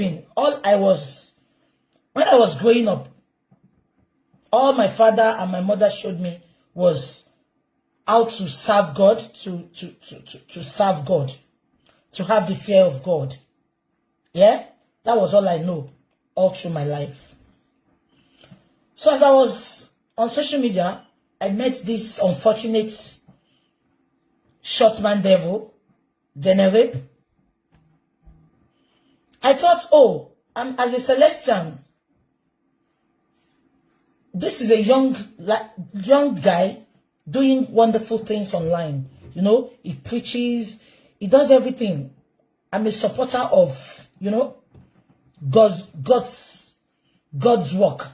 living, when I was growing up, all my father and my mother showed me was how to serve God, to serve God, to have the fear of God. Yeah? That was all I know all through my life. So as I was on social media, I met this unfortunate short man devil, Denerape. I thought, oh, I'm as a Celestian. This is a young guy doing wonderful things online. You know, he preaches, he does everything. I'm a supporter of, you know, God's work.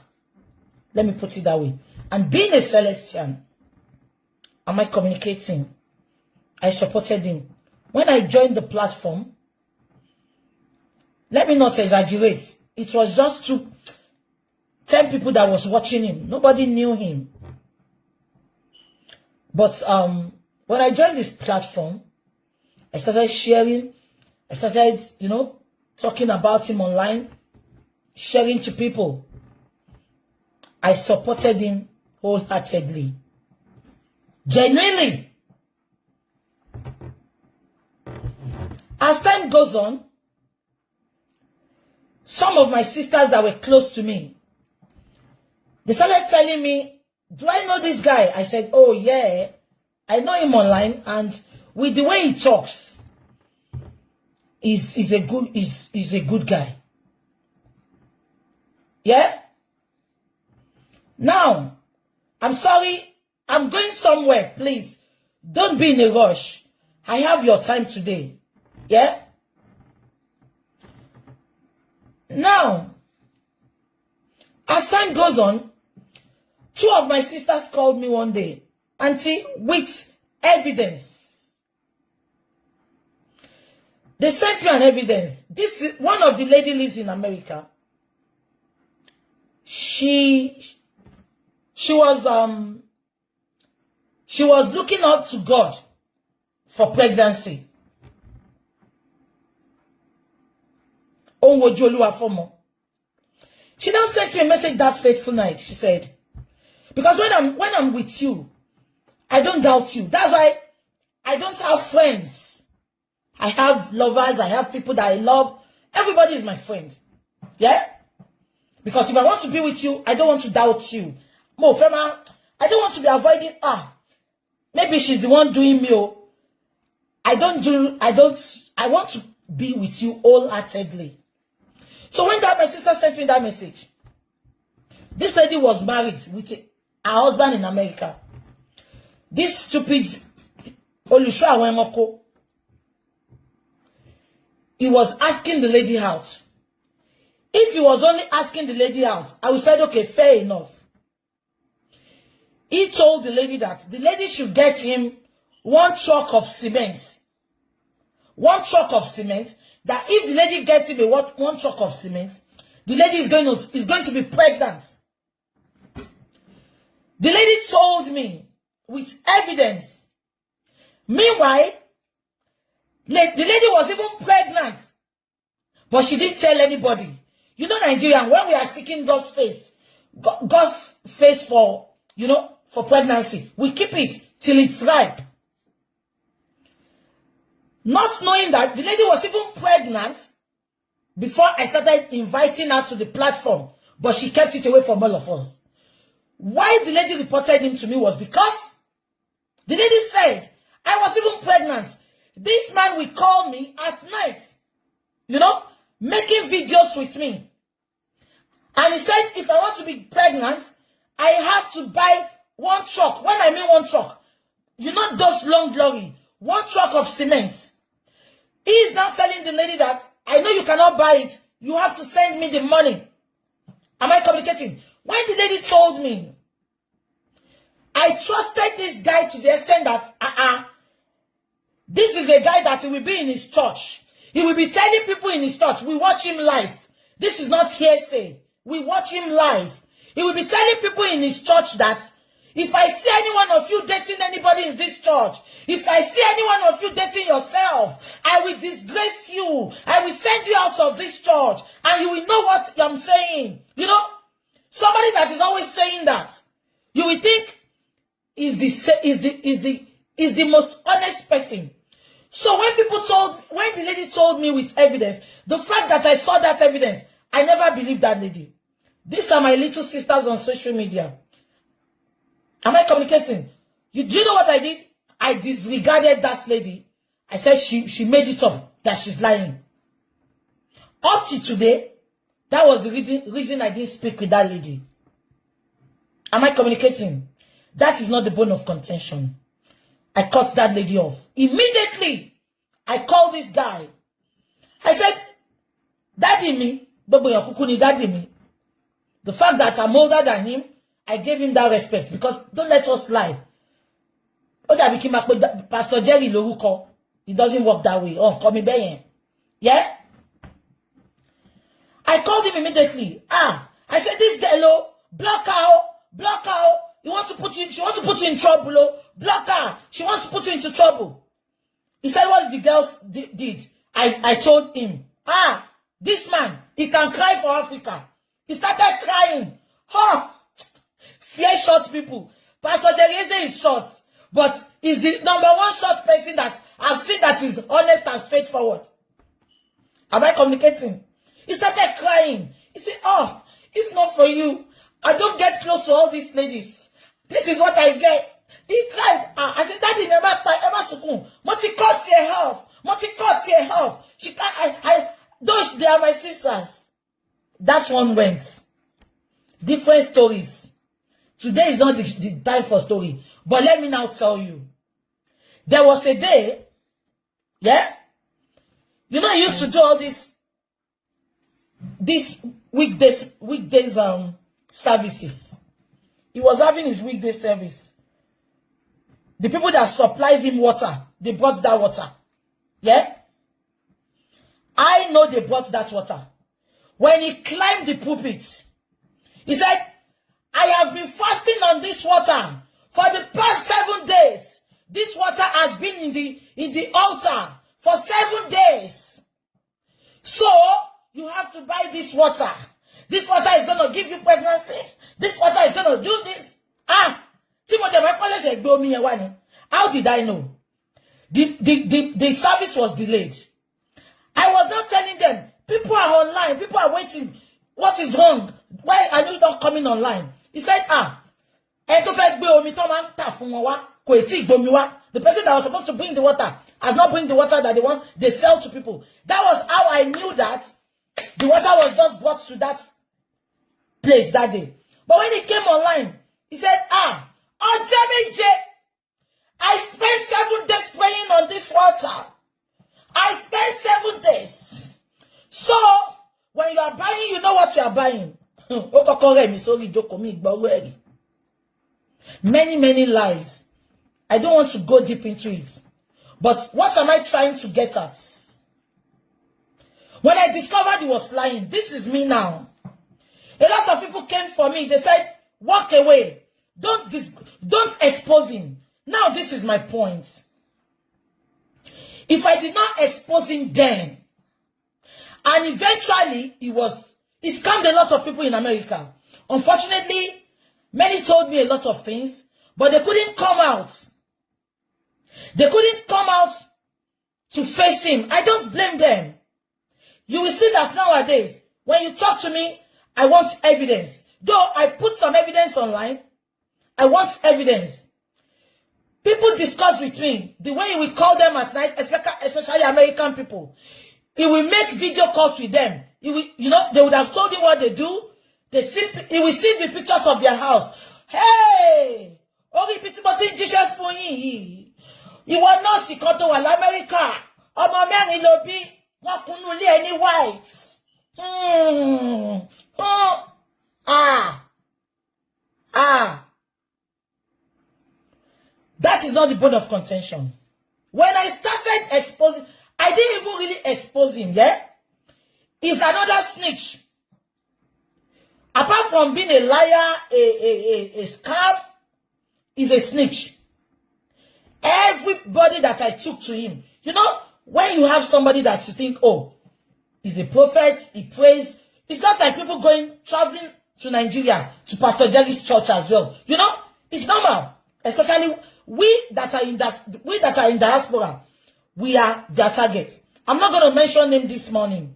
Let me put it that way. And being a Celestian, am I communicating? I supported him. When I joined the platform, let me not exaggerate. It was just 10 people that was watching him. Nobody knew him. But when I joined this platform, I started sharing. I started, you know, talking about him online, sharing to people. I supported him wholeheartedly. Genuinely. As time goes on, some of my sisters that were close to me, they started telling me, do I know this guy? I said, oh yeah, I know him online, and with the way he talks, he's a good guy. Yeah? Now, I'm sorry, I'm going somewhere, please. Don't be in a rush. I have your time today. Yeah? Now, as time goes on, 2 of my sisters called me one day, auntie, with evidence. They sent me an evidence. This is one of the lady lives in America. She was looking up to God for pregnancy. She now sent me a message that fateful night. She said, because when I'm with you, I don't doubt you. That's why I don't have friends. I have lovers. I have people that I love. Everybody is my friend. Yeah? Because if I want to be with you, I don't want to doubt you. Mo, Fema, I don't want to be avoiding, maybe she's the one doing me. I want to be with you wholeheartedly. So when my sister sent me that message, this lady was married with her husband in America. This stupid Olusha Awemoko, he was asking the lady out. If he was only asking the lady out, I would say, okay, fair enough. He told the lady that the lady should get him 1 truck of cement. 1 truck of cement. That if the lady gets him 1 truck of cement, the lady is going to be pregnant. The lady told me with evidence. Meanwhile, the lady was even pregnant, but she didn't tell anybody. You know, Nigerian, when we are seeking God's face for, you know, for pregnancy, we keep it till it's ripe. Not knowing that the lady was even pregnant before I started inviting her to the platform, but she kept it away from all of us. Why the lady reported him to me was because the lady said, I was even pregnant. This man will call me at night, you know, making videos with me. And he said, if I want to be pregnant, I have to buy 1 truck. When I mean 1 truck, you know those long lorry, 1 truck of cement. He is now telling the lady that, I know you cannot buy it. You have to send me the money. Am I communicating? When the lady told me, I trusted this guy to the extent that, this is a guy that he will be in his church. He will be telling people in his church, we watch him live. This is not hearsay. We watch him live. He will be telling people in his church that, if I see any one of you dating anybody in this church, if I see any one of you dating yourself, I will disgrace you. I will send you out of this church. And you will know what I'm saying. You know, somebody that is always saying that, you will think is the most honest person. So when the lady told me with evidence, the fact that I saw that evidence, I never believed that lady. These are my little sisters on social media. Am I communicating? Do you know what I did? I disregarded that lady. I said she made it up that she's lying. Up to today, that was the reason I didn't speak with that lady. Am I communicating? That is not the bone of contention. I cut that lady off. Immediately, I called this guy. I said, Daddy me, Daddy me. The fact that I'm older than him, I gave him that respect because don't let us lie. Pastor Jerry Loruko, it doesn't work that way. Oh, call me Bayen. Yeah? I called him immediately. I said, this girl, block out. She wants to put you in trouble. Block her. She wants to put you into trouble. He said, what the girls did. I told him, this man, he can cry for Africa. He started crying. Fear short people. Pastor Jerry is short, but he's the number one short person that I've seen that is honest and straightforward. Am I communicating? He started crying. He said, if not for you, I don't get close to all these ladies. This is what I get. He cried. I said, Daddy, remember Sukun. Moti cuts your health. She can't, those, they are my sisters. That one went. Different stories. Today is not the time for story. But let me now tell you. There was a day, yeah? You know, I used to do all this weekdays services. He was having his weekday service. The people that supplies him water, they brought that water. Yeah? I know they brought that water. When he climbed the pulpit, he said, I have been fasting on this water for the past 7 days. This water has been in the altar for 7 days. So, you have to buy this water. This water is going to give you pregnancy. This water is going to do this. How did I know? The service was delayed. I was not telling them, people are online, people are waiting. What is wrong? Why are you not coming online? He said, the person that was supposed to bring the water has not bring the water that they sell to people. That was how I knew that the water was just brought to that place that day. But when he came online, he said, I spent 7 days praying on this water. I spent 7 days. So, when you are buying, you know what you are buying. Many lies. I don't want to go deep into it. But what am I trying to get at? When I discovered he was lying, this is me now. A lot of people came for me. They said, walk away. Don't expose him. Now this is my point. If I did not expose him then, and eventually he scammed a lot of people in America. Unfortunately, many told me a lot of things, but they couldn't come out. They couldn't come out to face him. I don't blame them. You will see that nowadays, when you talk to me, I want evidence. Though I put some evidence online, I want evidence. People discuss with me the way we call them at night, especially American people. He will make video calls with them. He will, they would have told you what they do. He will see the pictures of their house. Hey! You want not see to America. Any white. That is not the bone of contention. When I started exposing, I didn't even really expose him, yeah? He's another snitch. Apart from being a liar, a scam, he's a snitch. Everybody that I took to him, when you have somebody that you think, oh, he's a prophet, he prays, It's just like people traveling to Nigeria to Pastor Jerry's church as well. You know, it's normal. Especially we that are in diaspora, we are their target. I'm not going to mention them this morning.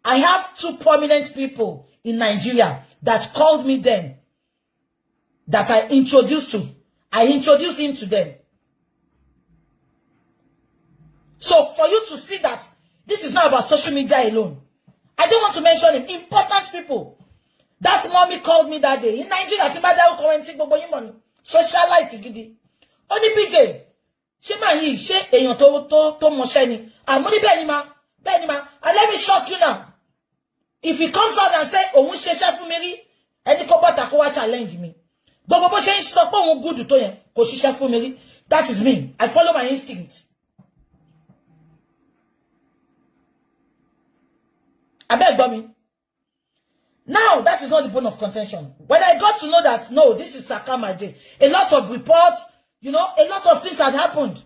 I have 2 prominent people in Nigeria that called me then, that I introduced to. I introduced him to them. So for you to see that this is not about social media alone, I don't want to mention him. Important people. That mommy called me that day in Nigeria. Socialite gidi. Oni BJ. She man yi, she eyan to mo se ni. Amoni beni ma. And let me shock you now. If he comes out and say, "Oh, we share for me," any kopata ko wa challenge me. But bo se sọ pé òun good to yen, kò ṣiṣẹ́ fún mi. That is me. I follow my instinct. I beg me. Now, that is not the bone of contention. When I got to know that, no, this is Sakamaje, a lot of reports, you know, a lot of things had happened.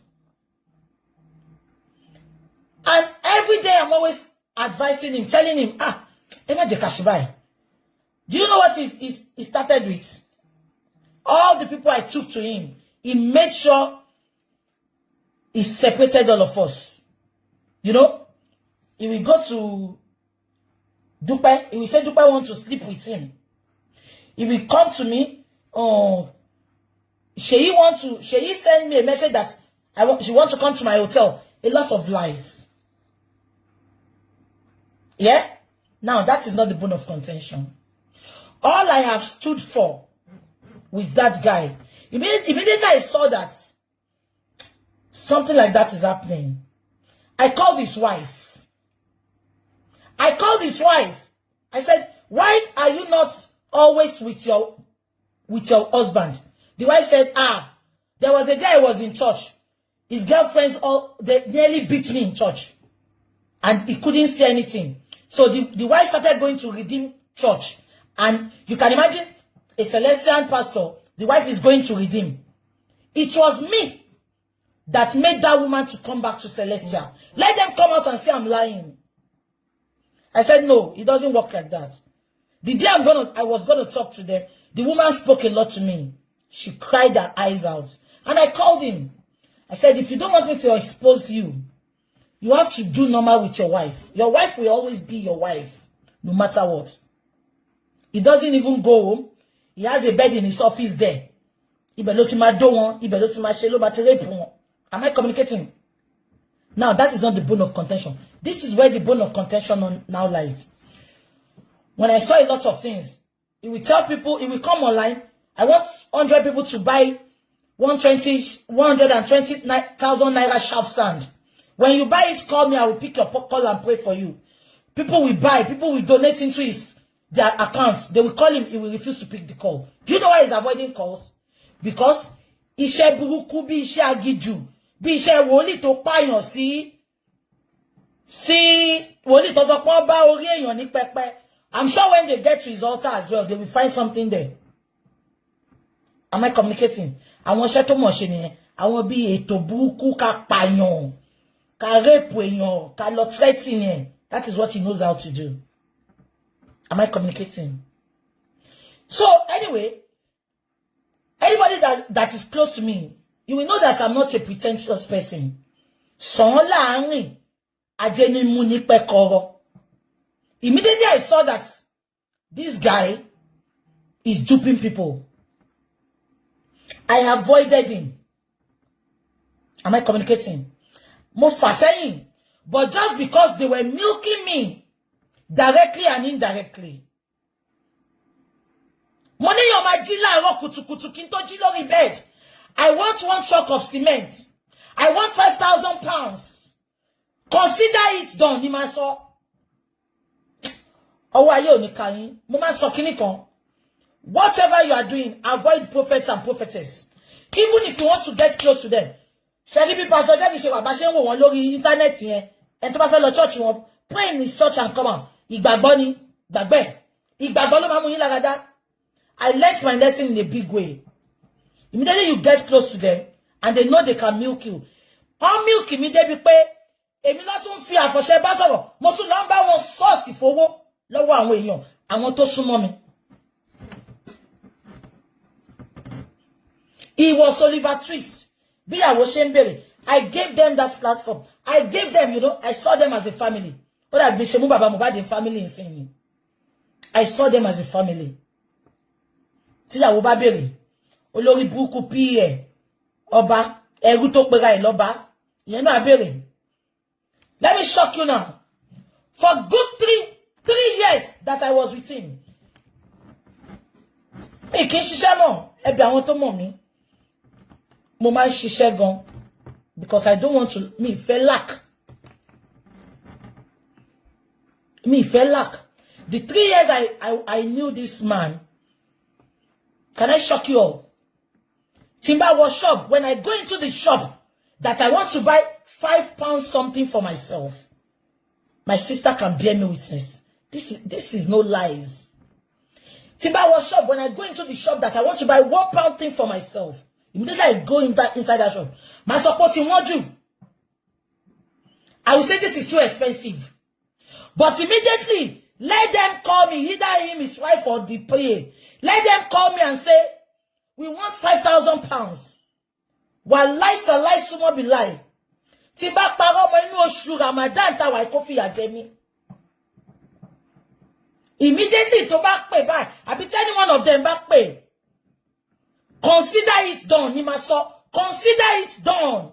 And every day I'm always advising him, telling him, do you know what he started with? All the people I took to him, he made sure he separated all of us. You know, he will go to Dupe, he will say Dupe wants to sleep with him. He will come to me. Sheyi send me a message that she wants to come to my hotel. A lot of lies. Yeah? Now that is not the bone of contention. All I have stood for with that guy, immediately I saw that something like that is happening, I called his wife. I said, why are you not always with your husband? The wife said, there was a day I was in church. His girlfriends, they nearly beat me in church. And he couldn't say anything. So the wife started going to Redeem Church. And you can imagine a Celestial pastor, the wife is going to Redeem. It was me that made that woman to come back to Celestial. Let them come out and say I'm lying. I said, no, it doesn't work like that. The day I was gonna talk to them, the woman spoke a lot to me. She cried her eyes out. And I called him. I said, if you don't want me to expose you, you have to do normal with your wife. Your wife will always be your wife, no matter what. He doesn't even go home. He has a bed in his office there. Am I communicating? Now, that is not the bone of contention. This is where the bone of contention now lies. When I saw a lot of things, he will tell people, he will come online, I want 100 people to buy 120,000 naira shaft sand. When you buy it, call me, I will pick your call and pray for you. People will buy, people will donate into their account. They will call him, he will refuse to pick the call. Do you know why he's avoiding calls? Because iṣẹ́ burúkú bí iṣẹ́ agiju, bí iṣẹ́ wòlíì tó pààyàn sí wòlíì tó sọ pé ó bá orí èèyàn ní pẹpẹ. I'm sure when they get to his altar as well, they will find something there. Am I communicating? Àwọn iṣẹ́ tó mọ̀ ṣe nìyẹn. Àwọn bí ètò burúkú ká pààyàn, ká rape èèyàn, ká lọ threaten yẹn. That is what he knows how to do. Am I communicating? So anyway, anybody that is close to me, you will know that I'm not a pretentious person. Immediately I saw that this guy is duping people. I avoided him. Am I communicating? Mo fà sẹ́yìn. But just because they were milking me directly and indirectly. Money on my jila kutukutu kinto jilo bed. I want 1 truck of cement. I want 5,000 pounds. Consider it done, ni ma so. Whatever you are doing, avoid prophets and prophetess. Even if you want to get close to them. Internet church pray in his church and come out. I learned my lesson in a big way. Immediately you get close to them and they know they can milk you. How milk immediately pay? Èmi ló tún fi àfọ̀ṣẹ bá sọ̀rọ̀, mo tún lọ bá wọn source ìfowó. lọ́wọ́ àwọn èèyàn, àwọn tó súnmọ́ mi. He was Oliver Twist. Bí àwo ṣe ń bèrè. I gave them that platform. I gave them, you know, I saw them as a family. Ó dàbí ṣe mú bàbá Mohbad family nsìn ni. I saw them as a family. Tí àwo bá bèrè. Olórí burúkú PA. Ọba. Ẹrú tó pera ẹ̀ lọ́ba. Ìyẹn náà bèrè. Let me shock you now. For good three years that I was with him. Mi kì í ṣiṣẹ́ mọ́. Ẹbí àwọn tó mọ̀ mí. Mo máa ń ṣiṣẹ́ gan. Because I don't want to. Me feel lack. Me feel lack. The 3 years I knew this man. Can I shock you all? Timber was shop. When I go into the shop that I want to buy £5 something for myself, my sister can bear me witness. This is no lies. Timber was shop. When I go into the shop that I want to buy £1 thing for myself, immediately I go inside that shop. My supporting module. I will say this is too expensive. But immediately, let them call me, either him, his wife, or the PA. Let them call me and say, we want £5,000. While lights are lights, sumo be lie. Timba paro mo inu oṣù Ramadan ta wa kofi ajemi. Immediately to back pay by. I be telling one of them back pay. Consider it done, ni ma so. Consider it done.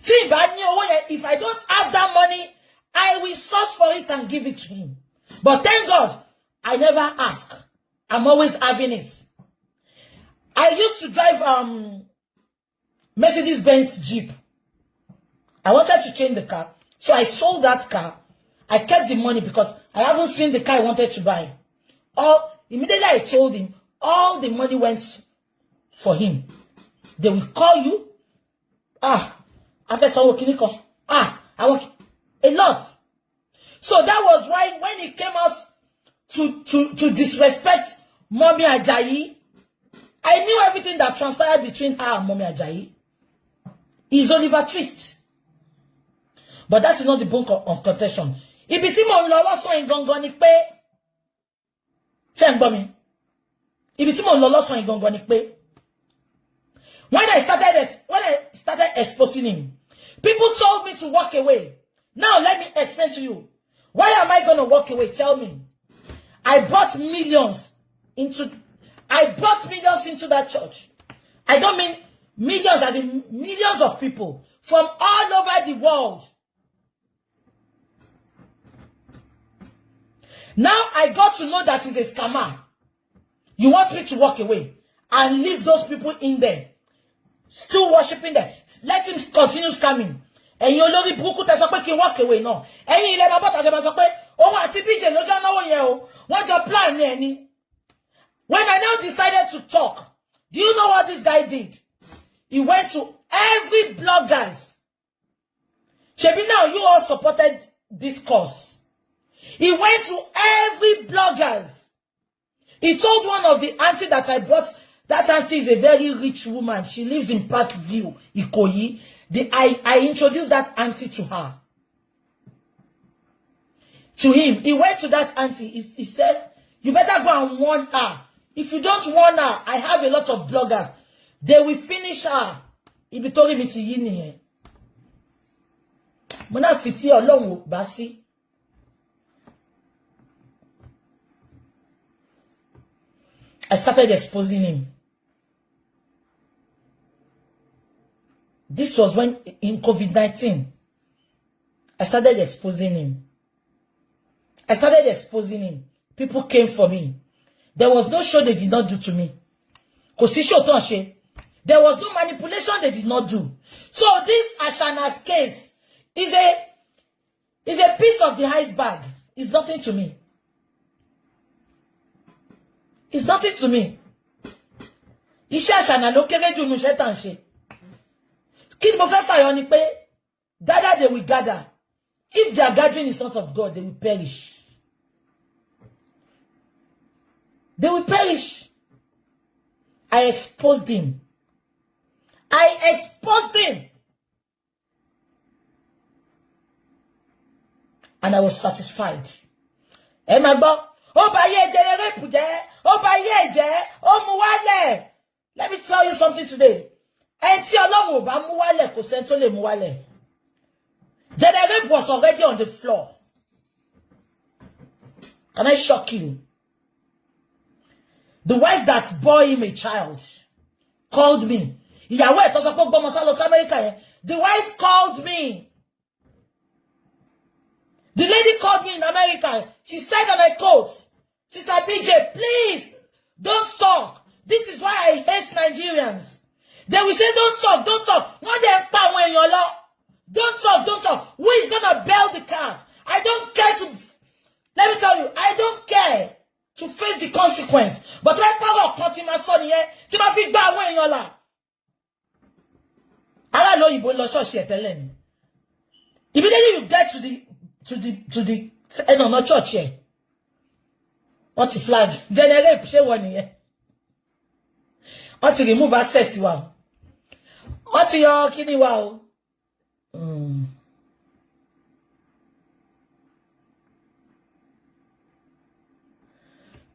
If I don't have that money, I will source for it and give it to him. But thank God, I never ask. I'm always having it. I used to drive Mercedes-Benz Jeep. I wanted to change the car. So I sold that car. I kept the money because I haven't seen the car I wanted to buy. Immediately I told him, all the money went for him. They will call you. After I work a lot. So that was why when he came out to disrespect Mommy Ajayi, I knew everything that transpired between her and Mommy Ajayi. He's Oliver Twist. But that is not the bone of contention. Ibi tí mo lọ lọ́sàn ìgangan ni pé. Ṣé ń gbọ́ mi? Ibi tí mo lọ lọ́sàn ìgangan ni pé. When I started exposing him, people told me to walk away. Now let me explain to you. Why am I going to walk away? Tell me. I brought millions into that church. I don't mean millions as in millions of people from all over the world. Now I got to know that he's a scammer. You want me to walk away and leave those people in there, still worshiping them. Let him continue scamming. Ẹ̀yin olórí burúkú tẹ́ sọ pé kí walk away náà. Ẹ̀yin ilé bàbá tàjẹ́ bá sọ pé òun àti BJ ló jọ náwó yẹn o. Wọ́n jọ plan yẹn ni. When I now decided to talk, do you know what this guy did? He went to every bloggers. Shebi, now you all supported this cause. He went to every bloggers. He told one of the auntie that I bought. That auntie is a very rich woman. She lives in Parkview, Ikoyi. I introduced that auntie to her. To him. He went to that auntie. He said, you better go and warn her. If you don't warn her, I have a lot of bloggers. They will finish her. Ibi tori mi ti yi niyen. Mo na fi ti Ọlọ́run bá sí. I started exposing him. This was when, in COVID-19, I started exposing him. People came for me. There was no show they did not do to me. Kò sí show tó ń ṣe. There was no manipulation they did not do. So this Ashana's case is a piece of the iceberg. It's nothing to me. It's nothing to me. Iṣẹ́ Ashana ló kéré jù nínú iṣẹ́ tá ń ṣe. Kí ni mo fẹ́ fàyọ ni pé, gather they will gather. If their gathering is not of God, they will perish. They will perish. I exposed him. And I was satisfied. ẹ má gbọ́ ó bá yé rape jẹ́ ó bá yé jẹ́ ó mú wálẹ̀. Let me tell you something today. Ẹni tí Ọlọ́run ò bá mú wálẹ̀ kò sẹ́ni tó lè mú wálẹ̀. Rape was already on the floor. Can I shock you? The wife that bore him a child called me. Ìyàwó ẹ̀ tó sọ pé gbọ́mọ sá lọ sí America yẹn. The wife called me. The lady called me in America. She said, and I quote, Sister BJ, please don't talk. This is why I hate Nigerians. They will say, don't talk. One day, don't talk. Who is gonna bail the cat? I don't care to. Let me tell you, I don't care to face the consequence. But right now, continue son here. See my feet back when you're like. I don't know you will not show shit. Immediately you get to the no, not church here. What's the flag? Generate share one here. What's to remove access wow? What's your kidney wow?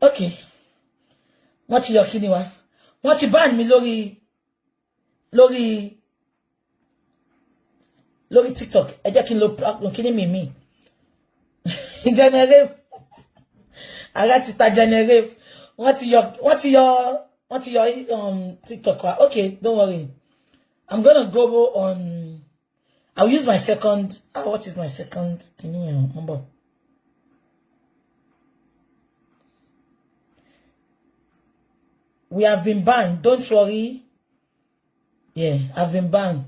Okay. What's your kidney wow? What's your ban me lórí TikTok? Ẹ jẹ́ kí n lo kini mi. Generate. I got to generate. What's your TikTok? Okay, don't worry. I'm gonna go on. I'll use my second. What is my second? Can you remember? We have been banned. Don't worry. Yeah, I've been banned.